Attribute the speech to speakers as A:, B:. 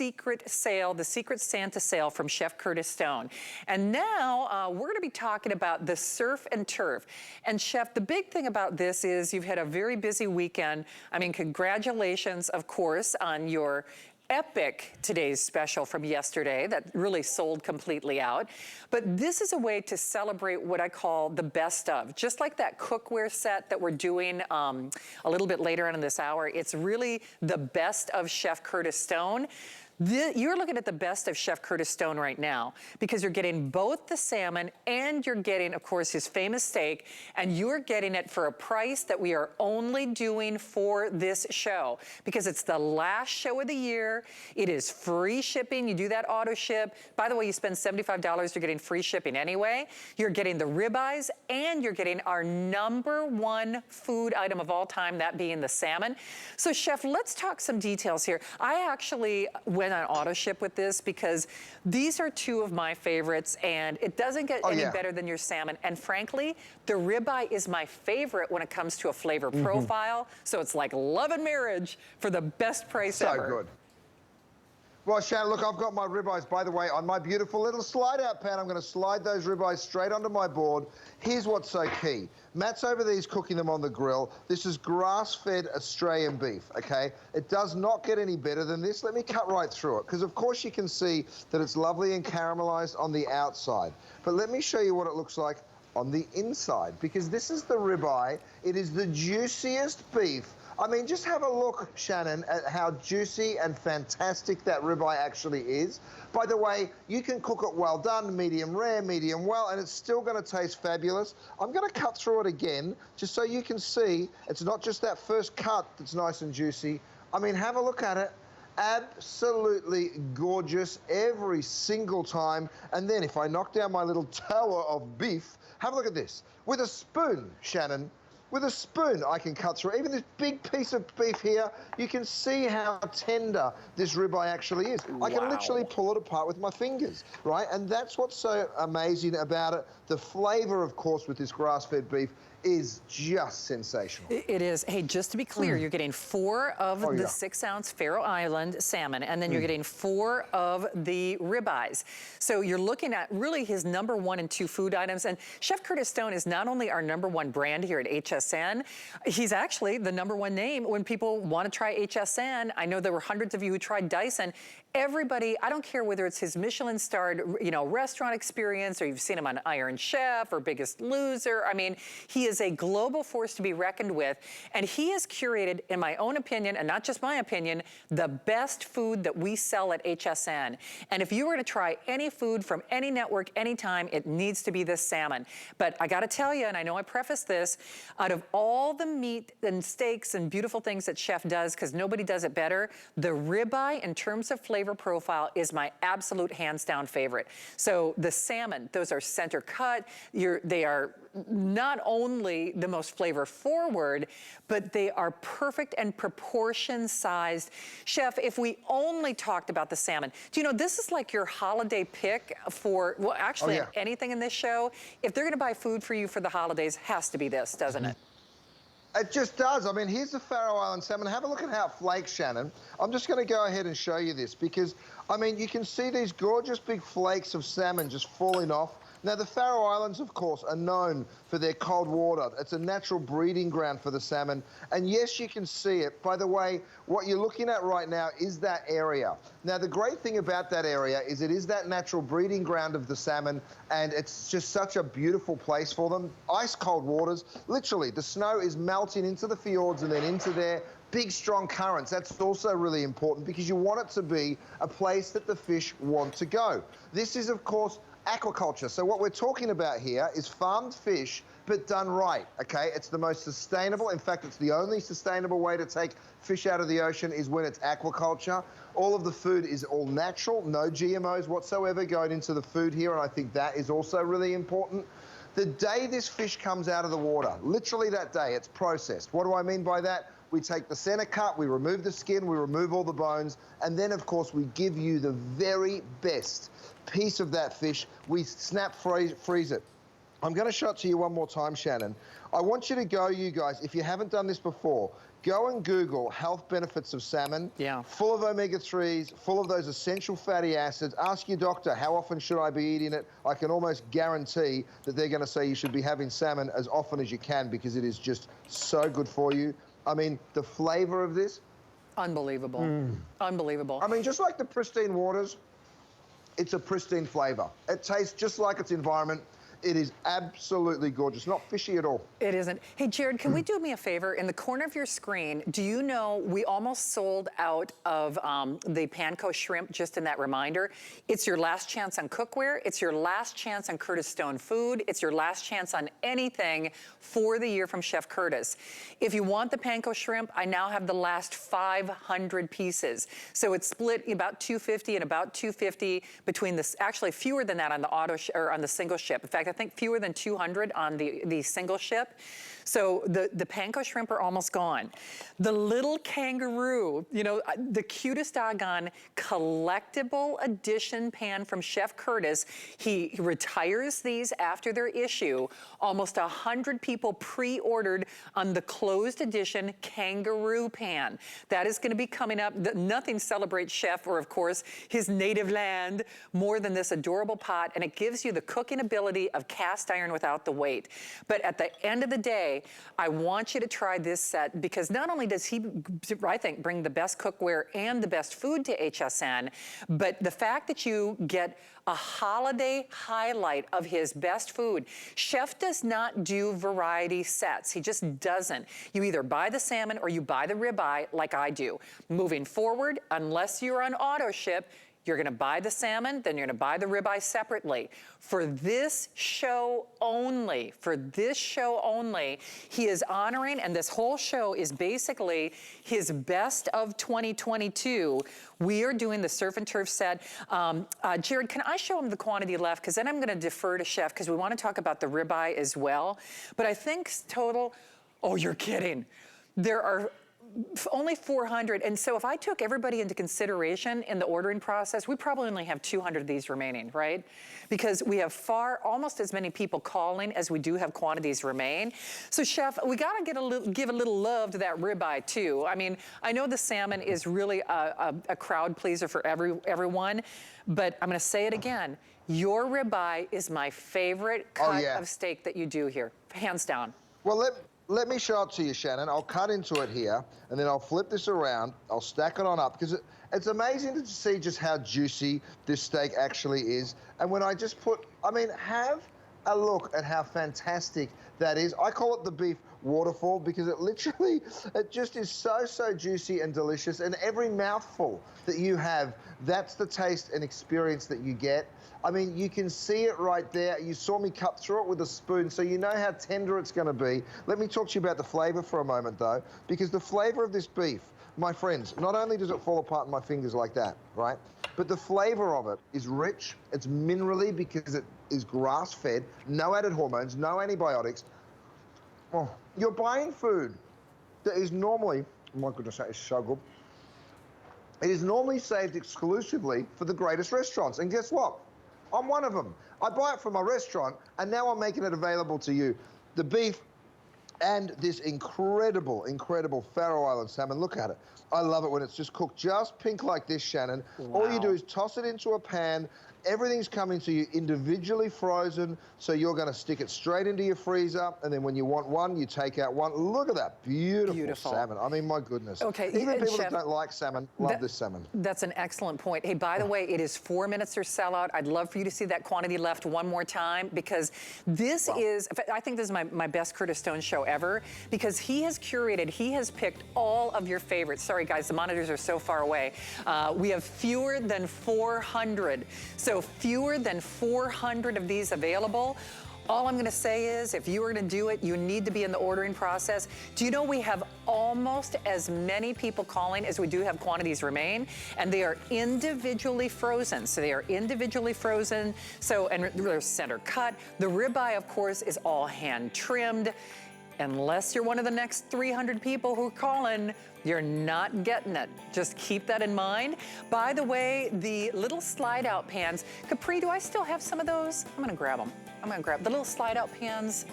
A: secret sale, the Secret Santa sale from Chef Curtis Stone. And now we're going to be talking about the surf and turf. And Chef, the big thing about this is you've had a very busy weekend. I mean, congratulations, of course, on your epic Today's Special from yesterday that really sold completely out. But this is a way to celebrate what I call the best of. Just like that cookware set that we're doing a little bit later on in this hour, it's really the best of Chef Curtis Stone. You're looking at the best of Chef Curtis Stone right now because you're getting both the salmon and you're getting, of course, his famous steak, and you're getting it for a price that we are only doing for this show because it's the last show of the year. It is free shipping. You do that auto ship. By the way, you spend $75, you're getting free shipping anyway. You're getting the ribeyes and you're getting our #1 food item of all time, that being the salmon. So Chef, let's talk some details here. I actually went on auto ship with this because these are two of my favorites and it doesn't get any better than your salmon. And frankly, the ribeye is my favorite when it comes to a flavor profile. So it's like love and marriage for the best price ever.
B: So good. Well, Shannon, look, I've got my ribeyes, by the way, on my beautiful little slide-out pan. I'm going to slide those ribeyes straight onto my board. Here's what's so key. Matt's over there, he's cooking them on the grill. This is grass-fed Australian beef, okay? It does not get any better than this. Let me cut right through it, because of course you can see that it's lovely and caramelized on the outside. But let me show you what it looks like on the inside, because this is the ribeye. It is the juiciest beef. I mean, just have a look, Shannon, at how juicy and fantastic that ribeye actually is. By the way, you can cook it well done, medium rare, medium well, and it's still going to taste fabulous. I'm going to cut through it again, just so you can see it's not just that first cut that's nice and juicy. I mean, have a look at it. Absolutely gorgeous every single time. And then if I knock down my little tower of beef, have a look at this. With a spoon, Shannon, with a spoon, I can cut through. Even this big piece of beef here, you can see how tender this ribeye actually is. Wow. I can literally pull it apart with my fingers, right? And that's what's so amazing about it. The flavor, of course, with this grass-fed beef is just sensational.
A: It is. Hey, just to be clear, you're getting 4 of the 6-ounce Faroe Island salmon, and then you're getting 4 of the ribeyes. So you're looking at really his #1 and 2 food items. And Chef Curtis Stone is not only our #1 brand here at HSN, he's actually the #1 name when people want to try HSN. I know there were hundreds of you who tried Dyson. Everybody, I don't care whether it's his Michelin-starred, restaurant experience, or you've seen him on Iron Chef or Biggest Loser. I mean, he is a global force to be reckoned with, and he has curated, in my own opinion, and not just my opinion, the best food that we sell at HSN. And if you were to try any food from any network, anytime, it needs to be this salmon. But I gotta tell you, and I know I prefaced this, out of all the meat and steaks and beautiful things that Chef does, because nobody does it better, the ribeye, in terms of flavor profile, is my absolute hands down favorite. So the salmon, those are center cut. They are not only the most flavor forward, but they are perfect and proportion sized. Chef, if we only talked about the salmon, do you know, this is like your holiday pick for, well, actually anything in this show. If they're gonna buy food for you for the holidays, has to be this, doesn't it?
B: It just does. I mean, here's the Faroe Island salmon. Have a look at how it flakes, Shannon. I'm just going to go ahead and show you this because, I mean, you can see these gorgeous big flakes of salmon just falling off. Now, the Faroe Islands, of course, are known for their cold water. It's a natural breeding ground for the salmon. And yes, you can see it. By the way, what you're looking at right now is that area. Now, the great thing about that area is it is that natural breeding ground of the salmon, and it's just such a beautiful place for them. Ice cold waters. Literally, the snow is melting into the fjords and then into there. Big, strong currents. That's also really important because you want it to be a place that the fish want to go. This is, of course, aquaculture. So what we're talking about here is farmed fish, but done right, okay? It's the most sustainable. In fact, it's the only sustainable way to take fish out of the ocean is when it's aquaculture. All of the food is all natural, no GMOs whatsoever going into the food here, and I think that is also really important. The day this fish comes out of the water, literally that day, it's processed. What do I mean by that? We take the center cut, we remove the skin, we remove all the bones, and then, of course, we give you the very best piece of that fish. We snap freeze it. I'm going to show it to you one more time, Shannon. I want you to go, you guys, if you haven't done this before, Go and Google health benefits of salmon.
A: Yeah.
B: Full of omega-3s, full of those essential fatty acids. Ask your doctor, how often should I be eating it? I can almost guarantee that they're going to say you should be having salmon as often as you can because it is just so good for you. I mean, the flavor of this.
A: Unbelievable. Unbelievable.
B: I mean, just like the pristine waters, it's a pristine flavor. It tastes just like its environment. It is absolutely gorgeous, not fishy at all.
A: It isn't. Hey, Jared, can we do me a favor? In the corner of your screen, do you know we almost sold out of the panko shrimp, just in that reminder? It's your last chance on cookware. It's your last chance on Curtis Stone food. It's your last chance on anything for the year from Chef Curtis. If you want the panko shrimp, I now have the last 500 pieces. So it's split about 250 and about 250 between this, actually fewer than that on the or on the single ship. In fact, I think fewer than 200 on the single ship. So the panko shrimp are almost gone. The little kangaroo, you know, the cutest doggone collectible edition pan from Chef Curtis. He retires these after their issue. Almost 100 people pre-ordered on the closed edition kangaroo pan. That is going to be coming up. Nothing celebrates Chef, or of course his native land, more than this adorable pot, and it gives you the cooking ability of cast iron without the weight. But at the end of the day, I want you to try this set, because not only does he, I think, bring the best cookware and the best food to HSN, but the fact that you get a holiday highlight of his best food. Chef does not do variety sets. He just doesn't. You either buy the salmon or you buy the ribeye like I do. Moving forward, unless you're on auto ship, you're gonna buy the salmon, then you're gonna buy the ribeye separately. For this show only, he is honoring, and this whole show is basically his best of 2022. We are doing the surf and turf set. Jared, can I show him the quantity left? Because then I'm gonna defer to Chef, because we wanna talk about the ribeye as well. But I think total, oh, you're kidding. There are only 400, and so if I took everybody into consideration in the ordering process, we probably only have 200 of these remaining, right? Because we have almost as many people calling as we do have quantities remain. So Chef, we gotta give a little love to that ribeye too. I mean, I know the salmon is really a crowd pleaser for everyone, but I'm gonna say it again. Your ribeye is my favorite cut of steak that you do here, hands down.
B: Well, let me show it to you, Shannon. I'll cut into it here, and then I'll flip this around. I'll stack it on up, because it's amazing to see just how juicy this steak actually is. And when I just I mean, have a look at how fantastic that is. I call it the beef waterfall, because it just is so juicy and delicious. And every mouthful that you have, that's the taste and experience that you get. I mean, you can see it right there. You saw me cut through it with a spoon, so you know how tender it's going to be. Let me talk to you about the flavor for a moment, though, because the flavor of this beef, my friends, not only does it fall apart in my fingers like that, right, but the flavor of it is rich. It's minerally because it is grass-fed, no added hormones, no antibiotics. Oh, you're buying food that is normally, oh my goodness, that is so good. It is normally saved exclusively for the greatest restaurants, and guess what? I'm one of them. I buy it from my restaurant, and now I'm making it available to you. The beef and this incredible Faroe Island salmon. Look at it. I love it when it's just cooked just pink like this, Shannon. Wow. All you do is toss it into a pan. Everything's coming to you individually frozen, so you're going to stick it straight into your freezer, and then when you want one, you take out one. Look at that beautiful salmon. I mean, my goodness. Okay, even people that don't like salmon love this salmon.
A: That's an excellent point. Hey, by the way, it is 4 minutes or sellout. I'd love for you to see that quantity left one more time, because this is, I think this is my best Curtis Stone show ever, because he has curated, he has picked all of your favorites. Sorry, guys, the monitors are so far away. We have fewer than 400. So fewer than 400 of these available. All I'm gonna say is, if you were gonna do it, you need to be in the ordering process. Do you know we have almost as many people calling as we do have quantities remain, and they are individually frozen. So they are individually frozen, and they're center cut. The ribeye, of course, is all hand trimmed. Unless you're one of the next 300 people who are calling, you're not getting it. Just keep that in mind. By the way, the little slide out pans, Capri, do I still have some of those? I'm gonna grab them. I'm gonna grab the little slide out pans.